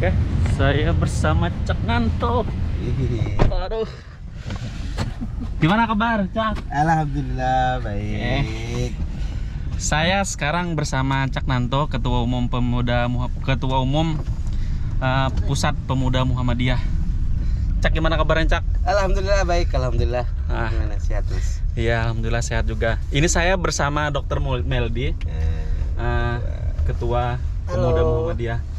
Oke, saya bersama Cak Nanto. Aduh. Gimana kabar, Cak? Alhamdulillah baik. Saya sekarang bersama Cak Nanto, Ketua Umum Pusat Pemuda Muhammadiyah. Cak, gimana kabarnya, Cak? Alhamdulillah baik, alhamdulillah. Gimana sehat, Mas? Iya, alhamdulillah sehat juga. Ini saya bersama Dr. Meldi, Ketua Pemuda Muhammadiyah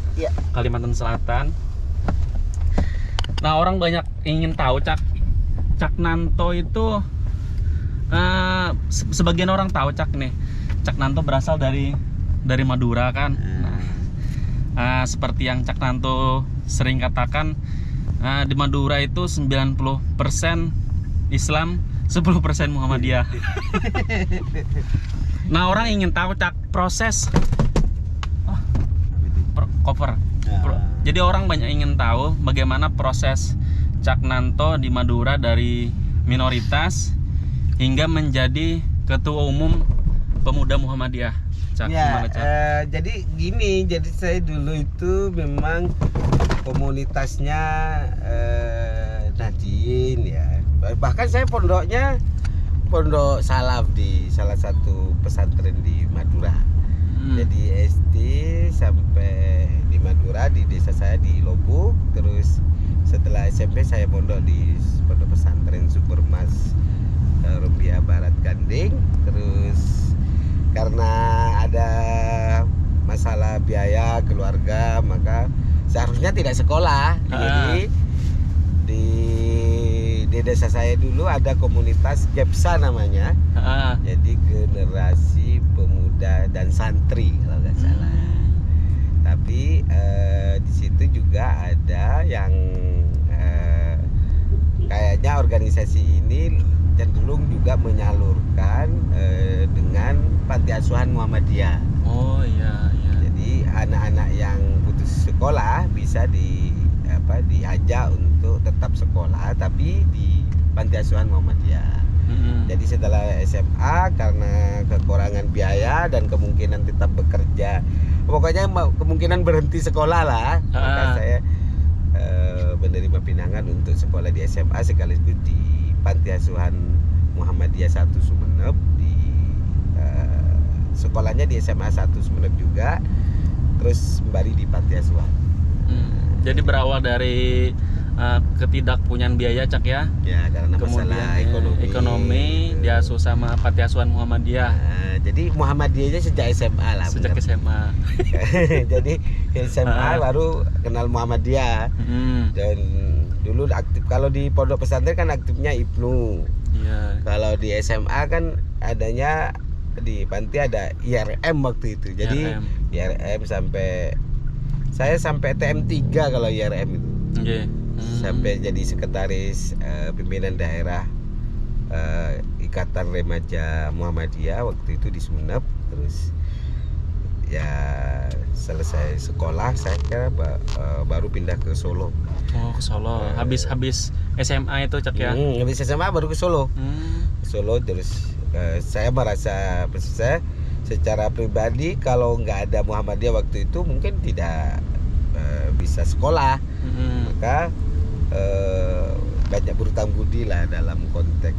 Kalimantan Selatan. Nah, orang banyak ingin tahu, Cak Nanto itu sebagian orang tahu, Cak Nanto berasal dari Madura kan. Seperti yang Cak Nanto sering katakan, di Madura itu 90% Islam, 10% Muhammadiyah. Nah, orang ingin tahu, Cak, proses cover. Jadi orang banyak ingin tahu bagaimana proses Cak Nanto di Madura dari minoritas hingga menjadi Ketua Umum Pemuda Muhammadiyah. Cak, gimana, Cak? Jadi gini, jadi saya dulu itu memang komunitasnya Nahdien ya. Bahkan saya pondoknya pondok salaf di salah satu pesantren di Madura. Jadi SD sampai di Madura, di desa saya di Lobuk. Terus setelah SMP saya pondok di pondok pesantren Supermas Rumbia Barat Ganding. Terus karena ada masalah biaya keluarga, maka seharusnya tidak sekolah. Jadi di desa saya dulu ada komunitas GEPSA namanya. Jadi Generasi Pemuda dan Santri kalau nggak salah. Tapi di situ juga ada yang kayaknya organisasi ini cenderung juga menyalurkan dengan panti asuhan Muhammadiyah. Oh iya. Jadi anak-anak yang putus sekolah bisa diajak untuk tetap sekolah tapi di panti asuhan Muhammadiyah. Jadi setelah SMA karena kekurangan biaya dan kemungkinan tetap bekerja, pokoknya kemungkinan berhenti sekolah lah, maka saya menerima pinangan untuk sekolah di SMA sekaligus di panti asuhan Muhammadiyah 1 Sumeneb. Di sekolahnya di SMA 1 Sumeneb juga, terus kembali di panti asuhan. Jadi berawal dari ketidakpunyaan biaya, Cak ya. Ya, karena masalah ekonomi diasuh sama panti asuhan Muhammadiyah. Jadi Muhammadiyahnya sejak SMA lah. Sejak SMA. Jadi SMA baru kenal Muhammadiyah. Dan dulu aktif, kalau di pondok pesantren kan aktifnya Ibnu. Iya. Kalau di SMA kan adanya di panti ada IRM waktu itu. Jadi IRM sampai saya sampai TM3 kalau IRM itu. Sampai jadi sekretaris pimpinan daerah Ikatan Remaja Muhammadiyah waktu itu di Sumeneb. Terus ya selesai sekolah saya kira baru pindah ke Solo. Oh, ke Solo. Habis SMA itu, Cak ya. Habis SMA baru ke Solo. Ke Solo terus saya merasa secara pribadi kalau nggak ada Muhammadiyah waktu itu mungkin tidak bisa sekolah. Maka banyak berhutang budi lah dalam konteks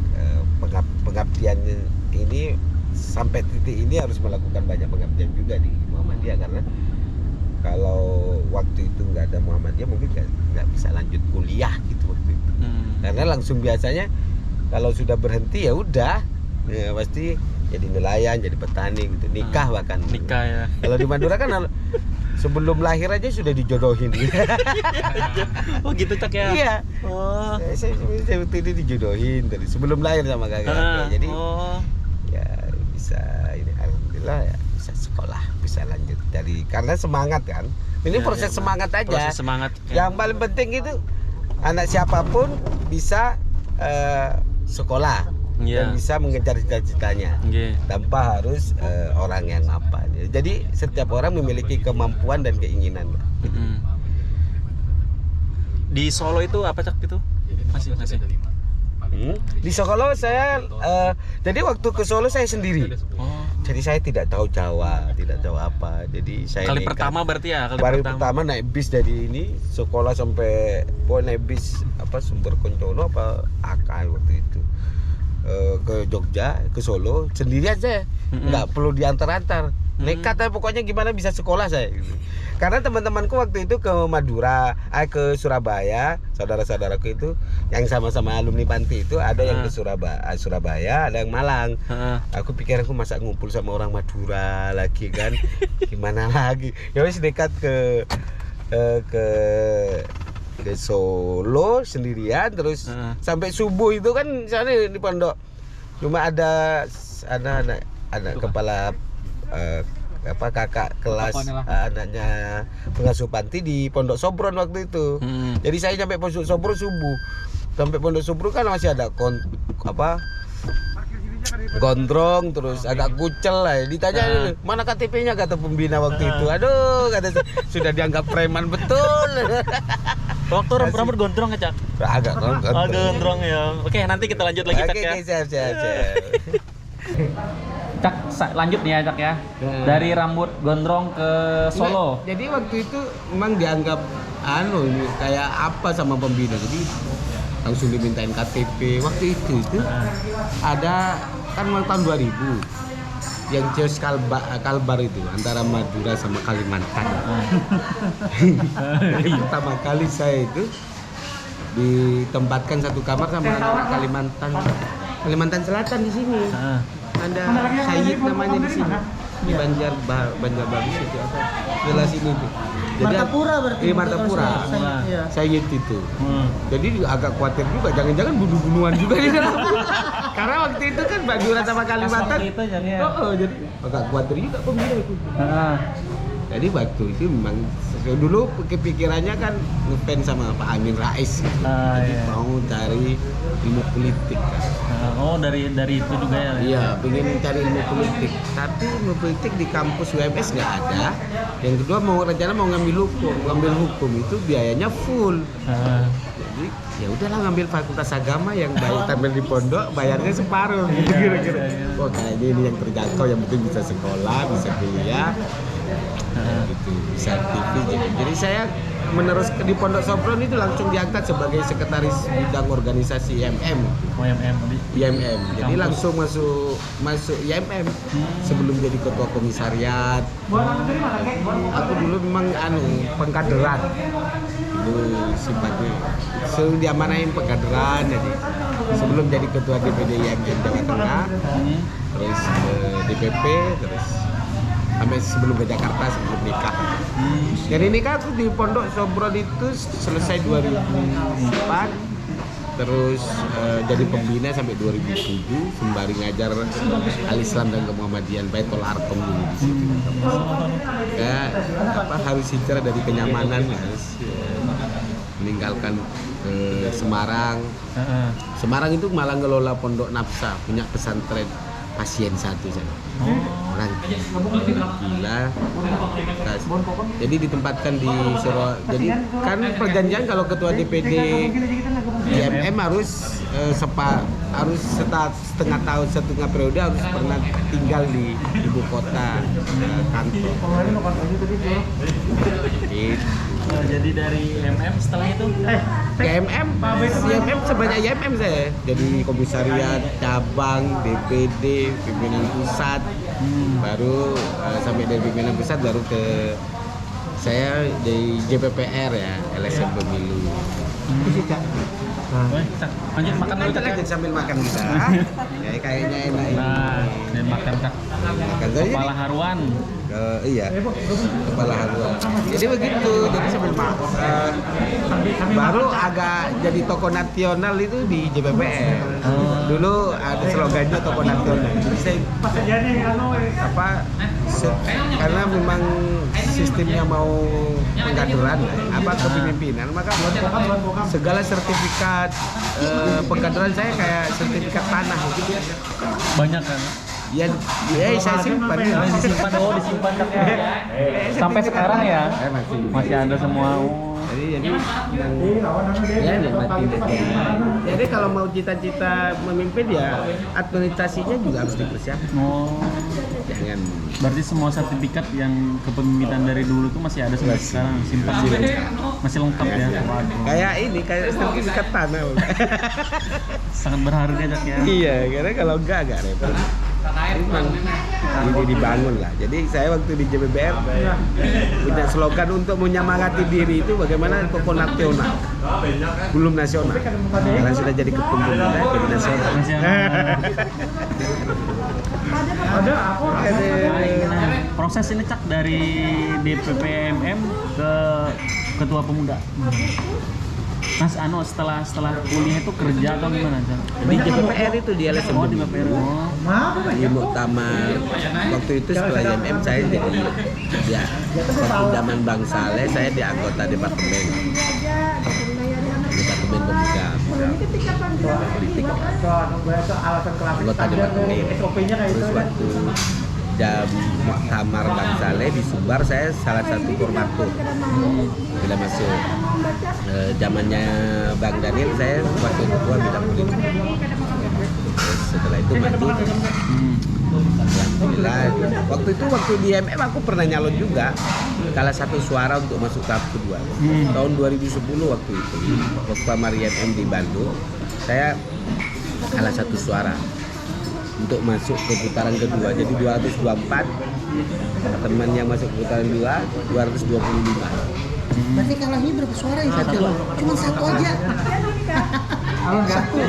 pengabdian ini. Sampai titik ini harus melakukan banyak pengabdian juga di Muhammadiyah, karena kalau waktu itu nggak ada Muhammadiyah mungkin nggak bisa lanjut kuliah gitu waktu itu. Karena langsung biasanya kalau sudah berhenti ya udah pasti jadi nelayan, jadi petani gitu, nikah bahkan. Nikah ya. Kalau di Madura kan sebelum lahir aja sudah dijodohin. Oh gitu, Cak ya. Iya. Oh. Saya waktu itu dijodohin dari sebelum lahir sama kakak. Jadi ya bisa ini, alhamdulillah ya bisa sekolah, bisa lanjut dari karena semangat kan. Ini proses semangat aja. Proses semangat. Yang paling penting itu anak siapapun bisa sekolah. Dan bisa mengejar cita-citanya tanpa harus orang yang apa. Jadi setiap orang memiliki kemampuan dan keinginan. Di Solo itu apa, Cak, itu? Masih. Di Solo saya jadi waktu ke Solo saya sendiri. Jadi saya tidak tahu Jawa, tidak tahu apa. Jadi saya Kali nekat. pertama berarti ya, Baru pertama naik bis dari ini sekolah sampai naik bis apa Sumber Koncono apa Akai waktu itu ke Jogja, ke Solo sendirian saya, nggak perlu diantar-antar. Nekat aja pokoknya gimana bisa sekolah saya. Karena teman-temanku waktu itu ke Madura, ke Surabaya, saudara-saudaraku itu yang sama-sama alumni panti itu ada yang ke Surabaya, ada yang Malang. Aku pikir aku masa ngumpul sama orang Madura lagi kan, gimana lagi? Ya wis dekat ke Solo sendirian terus sampai subuh itu kan sana di pondok cuma ada kepala kakak kelas anaknya pengasuh panti di Pondok Sobron waktu itu. Jadi saya sampai Pondok Sobron subuh. Sampai Pondok Sobron kan masih ada gondrong terus agak kucel lah. Ditanya mana KTP-nya kata pembina waktu itu. Aduh kata sudah dianggap preman betul. Waktu rambut gondrong ya, Cak? Agak gondrong ya. Oke, nanti kita lanjut lagi, Cak ya. Oke, siap. Cak, lanjut nih ya, Cak ya. Dari rambut gondrong ke Solo. Nah, jadi waktu itu memang dianggap kayak apa sama pembina. Jadi langsung dimintain KTP. Waktu itu ada kan tahun 2000 yang Cios Kalbar itu antara Madura sama Kalimantan. Pertama kali saya itu ditempatkan satu kamar sama anak Kalimantan Selatan di sini. Ada Sayyid namanya di sini. Di Banjar Bagus itu apa? Sebelah sini tuh. Jadi Martapura berarti. Martapura. Sayyid itu. Jadi agak khawatir juga jangan-jangan bunuh-bunuhan juga di dalam. Karena waktu itu kan Madura sama Kalimantan. Jadi agak khawatir juga pembina itu. Jadi waktu itu memang dulu kepikirannya kan ngefans sama Pak Amin Rais gitu. Jadi mau cari ilmu politik kan. Oh dari itu juga ya? Iya, pengen cari ilmu politik. Tapi ilmu politik di kampus UMS nggak ada. Yang kedua rencana mau ngambil hukum itu biayanya full. Jadi ya udahlah ngambil fakultas agama yang bayar tampil di pondok bayarnya separuh gitu kira-kira. Oh kayaknya ini yang terjangkau yang penting bisa sekolah, bisa kuliah. Gitu bisa TV jadi saya menerus di Pondok Sobron itu langsung diangkat sebagai sekretaris bidang organisasi IMM. IMM. Jadi langsung masuk IMM sebelum jadi ketua komisariat. Aku dulu memang pengkaderan. Dulu sifatnya diamanain pengkaderan jadi sebelum jadi ketua DPD IMM Jawa Tengah, terus DPP, terus sampai sebelum ke Jakarta sebelum nikah. Jadi nikah aku di Pondok Sobron itu selesai 2004, terus jadi pembina sampai 2007 sembari ngajar Al-Islam dan Kemuhammadian Baitul Arqam dulu di situ. Harus hijrah dari kenyamanan, harus meninggalkan Semarang. Semarang itu malah ngelola Pondok Nafsa, punya pesantren pasien satu sana. Orang gila. Jadi ditempatkan di Solo. Jadi kan perjanjian kalau ketua DPD IMM harus setengah periode harus pernah tinggal di ibu kota kantor. Jadi dari IMM setelah itu IMM sebanyak IMM saya jadi komisariat cabang DPD pimpinan pusat baru sampai dari pimpinan pusat baru ke saya di JPPR ya LSM Pemilu. Lanjut makan dulu Cak. Sambil makan kita. Ya kayaknya enak ini. Dan makan Cak. Kepala haruan. Iya. Kepala haruan. Jadi begitu. Jadi sambil makan. Baru agak jadi tokoh nasional itu di JPPR. Dulu ada slogannya tokoh nasional. Jadi saya karena memang sistemnya mau pengkaderan kepemimpinan maka segala sertifikat pengkaderan saya kayak sertifikat tanah gitu ya. Banyak kan? Ya saya simpan. Disimpan Cak ya. Sampai sekarang ya? Masih ada semua. Jadi jadi kalau mau cita-cita memimpin ya administrasinya juga harus dipersiapkan. Berarti semua sertifikat yang kepemimpinan dari dulu tuh masih ada sampai sekarang, simpan masih lengkap ya. Waduh. Kayak sertifikat tanah. Sangat berharga Jak ya. Iya, karena kalau enggak agak repot. Memang ini dibangun lah. Jadi saya waktu di JBBR punya slogan untuk menyemangati diri itu bagaimana tokoh nasional, belum nasional. Karena sudah jadi ketua jadi nasional. Proses ini Cak dari DPP MM ke ketua pemuda. Mas setelah kuliah itu kerja atau gimana Cak? Di JPPR itu di LSM. Oh di DPR. Oh. Di muktamar waktu itu setelah IMM saya jadi waktu zaman Bang Saleh saya di anggota departemen pemuda politik anggota departemen. Terus waktu jam muktamar Bang Saleh di Sumbar saya salah satu koordinator bila masuk zamannya Bang Daniel saya wakil ketua bidang politik. Setelah itu maju. Alhamdulillah. Waktu di IMM aku pernah nyalon juga, kalah satu suara untuk masuk tahap kedua. Tahun 2010 waktu itu, waktu Amar IMM di Bandung, saya kalah satu suara untuk masuk ke putaran kedua. Jadi 224, teman yang masuk ke putaran 225. Berarti kalahnya berapa suara ya satu? Cuma satu aja. Satu.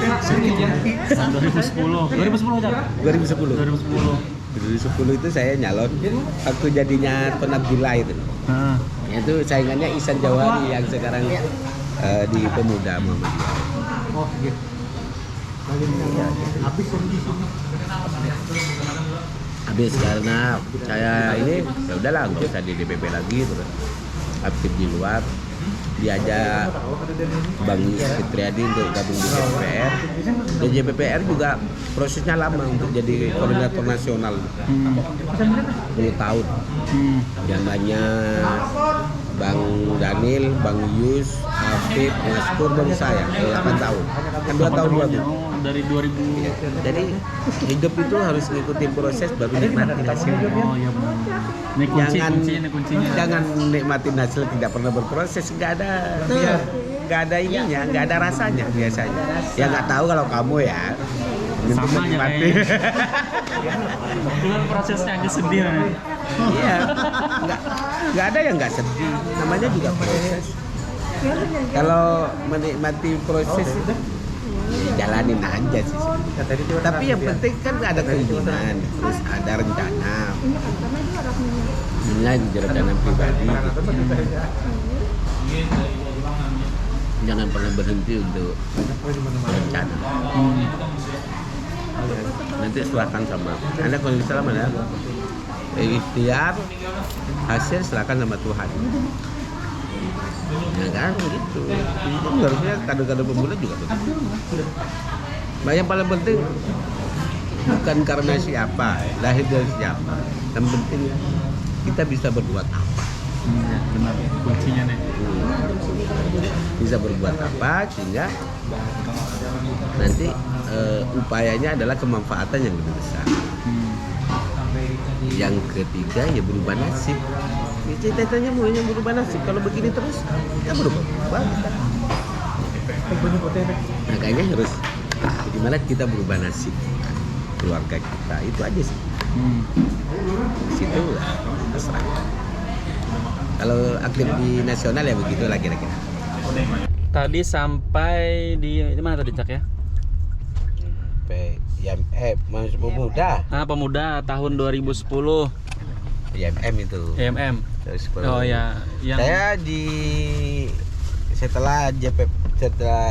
2010 Cak? 2010 itu saya nyalon waktu jadinya Ton Abdullah itu. Itu saingannya Ihsan Jawari yang sekarang di Pemuda Muhammadiyah. Oh gitu. Habis karena saya ini ya udahlah nggak usah di DPP lagi terus aktif di luar. Diajak Bang Fitriadi untuk gabung di JPPR. Dan JPPR juga prosesnya lama untuk jadi koordinator nasional 10 tahun. Zamannya Bang Daniel, Bang Yus, Afif, Mas Pur dan saya 8 tahun. Kan 2 tahun lagi. Dari 2000. Jadi hidup itu harus ngikutin proses baru nikmatin hasilnya. Oh iya benar. Ini kuncinya. Jangan nikmatin hasil tidak pernah berproses, nggak ada ininya, nggak ada rasanya biasanya. Ya nggak tahu kalau kamu ya. Sama aja kayaknya. Dengan prosesnya agak sedih ya. Iya, nggak ada yang nggak sedih. Namanya juga proses. Kalau menikmati proses itu jalanin aja sih. Tapi yang penting kan ada keinginan, terus ada rencana. Ini rencana pribadi. Jangan pernah berhenti untuk rencana. Nanti silakan sama. Anda kalau salah mana? Ikhtiar, hasil silakan sama Tuhan. Ya kan gitu. Itu harusnya kader-kader pemuda juga begitu. Nah yang paling penting bukan karena siapa, lahir dari siapa. Yang penting kita bisa berbuat apa. Ya, benar kuncinya nih. Bisa berbuat apa sehingga nanti upayanya adalah kemanfaatan yang lebih besar. Yang ketiga ya berubah nasib. Cita-citanya mau yang berubah nasib. Kalau begini terus ya berubah. Makanya harus bagaimana kita berubah nasib keluarga kita itu aja sih. Situ terserah. Kalau aktif di nasional ya begitulah kira-kira. Tadi sampai di mana tadi Cak ya? Masuk pemuda. Pemuda tahun 2010. IMM itu. IMM. Oh ya, yang saya setelah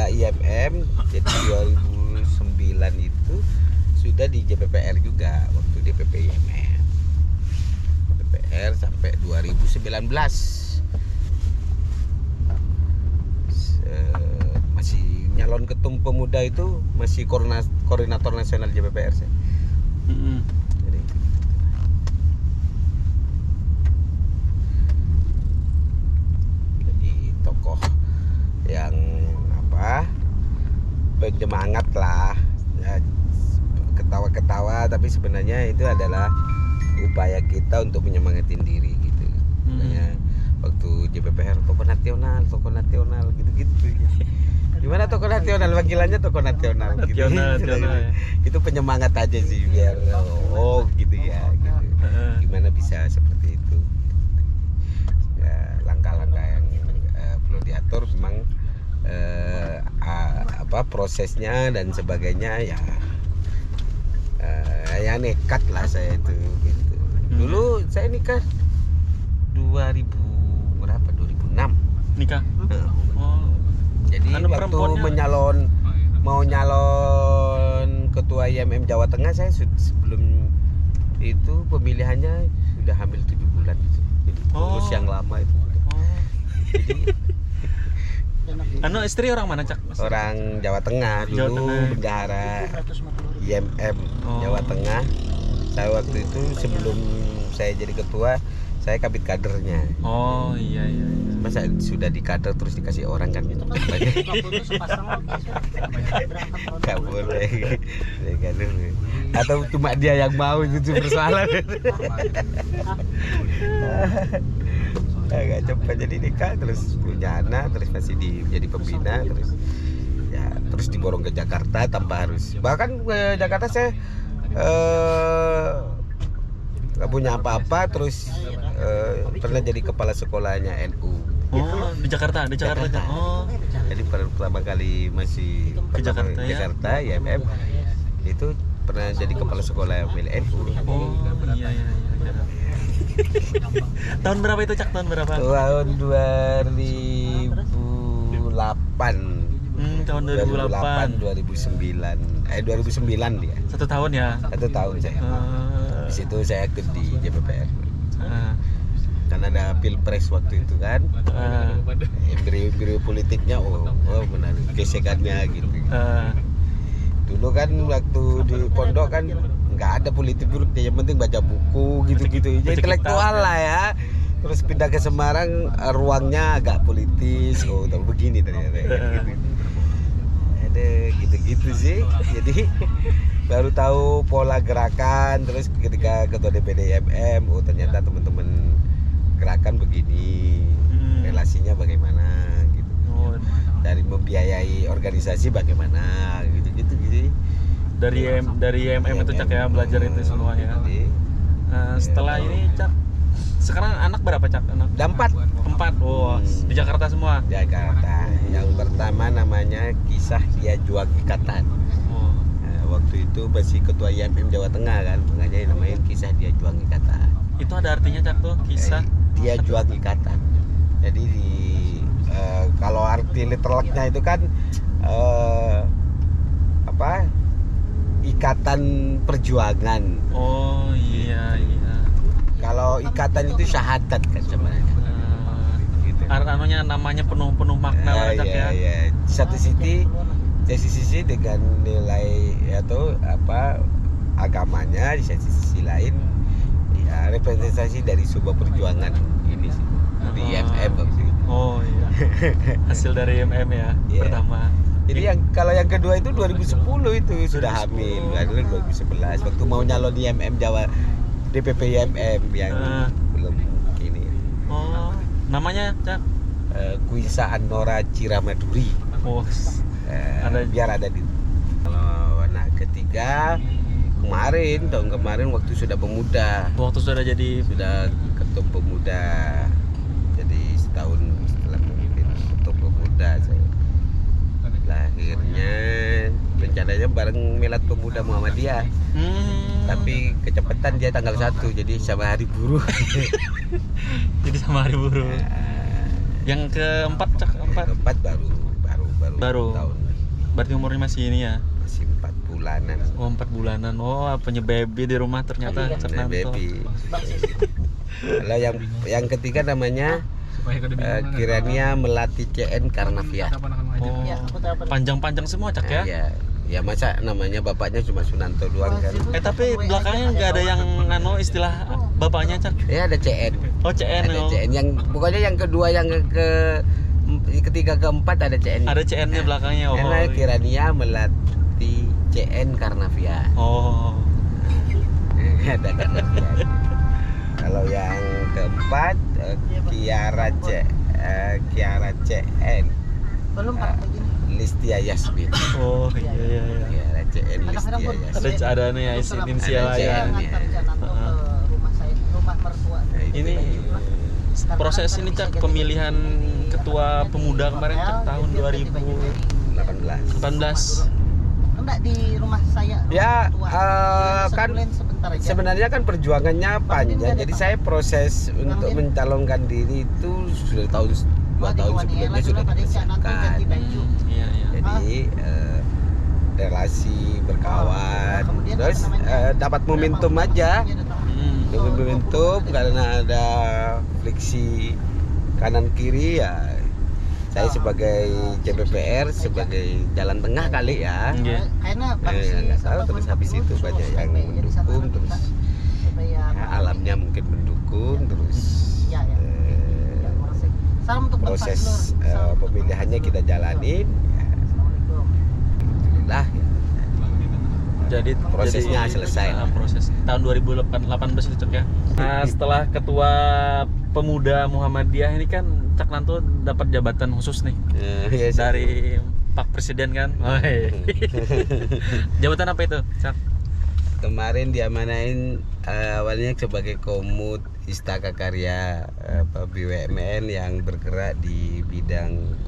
IMM jadi 2009 itu sudah di JPPR juga waktu DPP IMM. DPR sampai 2019. Masih nyalon ketum pemuda itu masih koordinator nasional JPPR saya. Jadi tokoh yang penyemangat lah ya, ketawa-ketawa tapi sebenarnya itu adalah upaya kita untuk menyemangatin diri gitu. Makanya waktu JPPR tokoh nasional gitu-gitu. Gimana tokoh nasional, panggilannya tokoh nasional gitu. Nasional, ya. Itu penyemangat aja sih biar gitu ya gitu. Gimana bisa seperti itu. Ya, langkah-langkah yang perlu diatur memang prosesnya dan sebagainya ya. Ya nekat lah saya itu gitu. Dulu saya nikah 2006 Nikah. Oh. jadi Anu waktu perempuannya- mau nyalon ketua IMM Jawa Tengah, saya sebelum itu pemilihannya sudah hamil 7 bulan gitu. Jadi urus yang lama itu. Anu istri orang mana, Cak? Orang Jawa Tengah Jawa dulu, Tengah. bendahara IMM Jawa Tengah. Saya waktu itu sebelum saya jadi ketua, saya kabit kadernya. Oh iya. Masa sudah di kader terus dikasih orang kan gitu. Gak boleh. Dari kader. Atau cuma dia yang mau itu persoalan. Agak cepat jadi nikah, terus punya anak, terus masih jadi pembina, terus diborong ke Jakarta tanpa harus. Bahkan ke Jakarta saya nggak punya apa-apa, terus pernah jadi kepala sekolahnya NU. Oh, di Jakarta. Oh. Jadi pertama kali masih Ke Jakarta, ya? Jakarta IMM itu pernah jadi kepala sekolah milik NU. Oh iya. Tahun berapa itu, Cak? Tahun berapa? Tahun 2008. Tahun 2008. 2009 dia. 1 tahun ya. 1 tahun saya. Di situ saya aktif di JPPR. Kan ada pilpres waktu itu kan. Embrio politiknya benar gesekannya gitu. Dulu kan waktu di pondok kan nggak ada politik, yang penting baca buku gitu-gitu. Jadi intelektual lah ya. Terus pindah ke Semarang, ruangnya agak politis. Tapi begini ternyata. Ada gitu-gitu sih. Jadi baru tahu pola gerakan. Terus ketika ketua DPD IMM, ternyata teman-teman gerakan begini, relasinya bagaimana gitu. Dari membiayai organisasi bagaimana gitu. Dari IMM itu, Cak, ya, belajar itu semua ya. Setelah ini, Cak, sekarang anak berapa, Cak? Anak? Ada 4. Oh, di Jakarta semua. Jakarta. Yang pertama namanya Kisah Dia Juang Ikatan. Waktu itu masih ketua IMM Jawa Tengah kan, makanya namanya Kisah Dia Juang Ikatan. Itu ada artinya, Cak, tuh, kisah Dia Juang Ikatan. Jadi kalau arti literalnya itu kan ikatan perjuangan. Oh iya. Kalau ikatan itu syahadat kan sebenarnya. Gitu. Anunya namanya penuh makna, Cak, ya. Iya. Di satu sisi dengan nilai atau agamanya, di sisi lain ya representasi dari sebuah perjuangan ini sih di IMM waktu itu. Oh iya. Hasil dari IMM ya, pertama. Jadi kalau yang kedua itu 2010 itu sudah hamil. Adalah 2011 waktu mau nyalon di IMM Jawa DPP IMM yang belum ini. Oh, namanya, Cak? Kuisa Anora Ciramaduri. Oh. Biar ada di. Kalau anak ketiga tahun kemarin waktu sudah pemuda. Waktu sudah ketua pemuda. Jadi setahun setelah memimpin ketua pemuda saya. Lahirnya rencananya bareng Milad Pemuda Muhammadiyah. Tapi kecepatan dia tanggal 1, jadi sama hari buruh. Jadi sama hari buruh. Yang keempat, Cak? Keempat baru tahun. Berarti umurnya masih ini ya? Masih 4 bulanan. Oh, 4 bulanan. Oh, punya baby di rumah ternyata, Cak Nanto. Baby. Kalau yang ketiga namanya Kirania Melati CN Karnavia. Oh, panjang-panjang semua, Cak, ya? Ya masa namanya bapaknya cuma Sunanto doang kan. Tapi belakangnya nggak ada yang istilah bapaknya, Cak? Ya ada CN. Oh, CN. Ada CN yang pokoknya yang kedua, yang ketiga, keempat ada CN. Ada CN-nya belakangnya. Oh. Karena Kirania Melati CN Karnavia. Oh. Ada Karnavia. Kiara CN Belum Pak begini. Listia Yasmin. Oh iya iya iya. Kiara CN Kadang-kadang Listia pun Yasmin. Ada nih ya isi inisial Ada ya. Saya CN. ngantar Cananto ke rumah saya, rumah mertua. Ini proses ini Cak pemilihan ketua pemuda kemarin Cak tahun 2018. 18. Enggak di rumah saya. Rumah Ya, mertua. kan Sebulan sebentar aja. Sebenarnya kan perjuangannya panjang. Jadi saya proses untuk mencalonkan diri itu sudah tahun 2 tahun sebelumnya sudah dipersiapkan. Iya iya. Jadi relasi berkawan, terus dapat momentum aja. Dapat momentum karena ada friksi kanan kiri ya. Saya sebagai CPPR sebagai jalan tengah kali ya. Iya. Karena Nggak tahu, terus habis itu banyak yang mendukung, terus ya, alamnya mungkin mendukung, terus proses pemilihannya kita jalanin. Ya, alhamdulillah. Ya. Jadi Prosesnya selesai. Proses tahun 2018 itu Cak ya. Nah, setelah ketua pemuda Muhammadiyah ini kan Cak Nanto dapat jabatan khusus nih Iya sih. dari Pak Presiden kan. Oh, iya. Jabatan apa itu Cak? Kemarin diamanain awalnya sebagai Komut Istaka Karya BUMN yang bergerak di bidang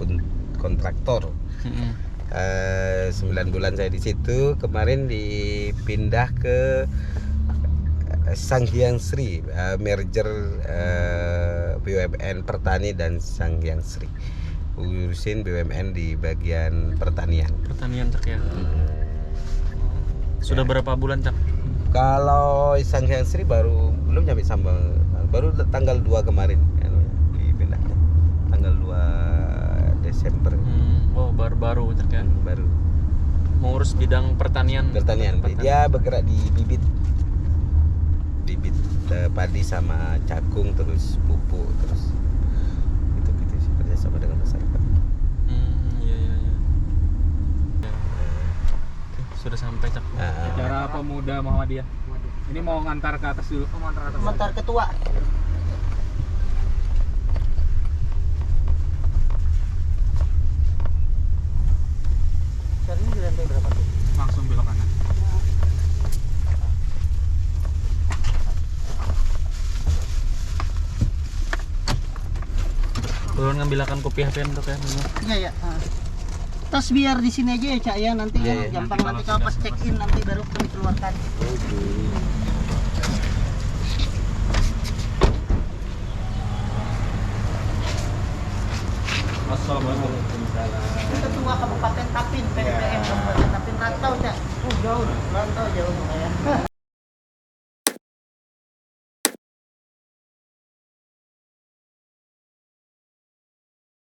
kontraktor. 9 bulan saya di situ. Kemarin dipindah ke Sanghyang Sri, merger BUMN Pertani dan Sanghyang Sri. Urusin BUMN di bagian pertanian. Pertanian Cak ya. Sudah berapa bulan Cak? Kalau Sanghyang Sri belum nyampe sambal, baru tanggal 2 kemarin dipindah. Tanggal 2 Desember. Oh baru Cak ya. Baru. Mengurus bidang pertanian. Dia bergerak di bibit padi sama jagung, terus pupuk, terus gitu sih, kerjasama dengan masyarakat. Iya. Oke, sudah sampai Cak. Acara pemuda Muhammadiyah. Ini mau ngantar ke atas dulu. Mentar ketua. Sekarang di lantai berapa tuh? Langsung belok kanan. Belum ngambilakan kopi HP untuk ya. Iya. Terus biar di sini aja ya Cak ya, nanti Iya, ya iya. gampang, Nanti nanti kalau kalau pas sudah check in nanti baru kami keluarkan. Assalamualaikum. Ketua Kabupaten Tapin, PDPM Kabupaten Tapin, rantau Cak. Jauh, rantau jauh ya.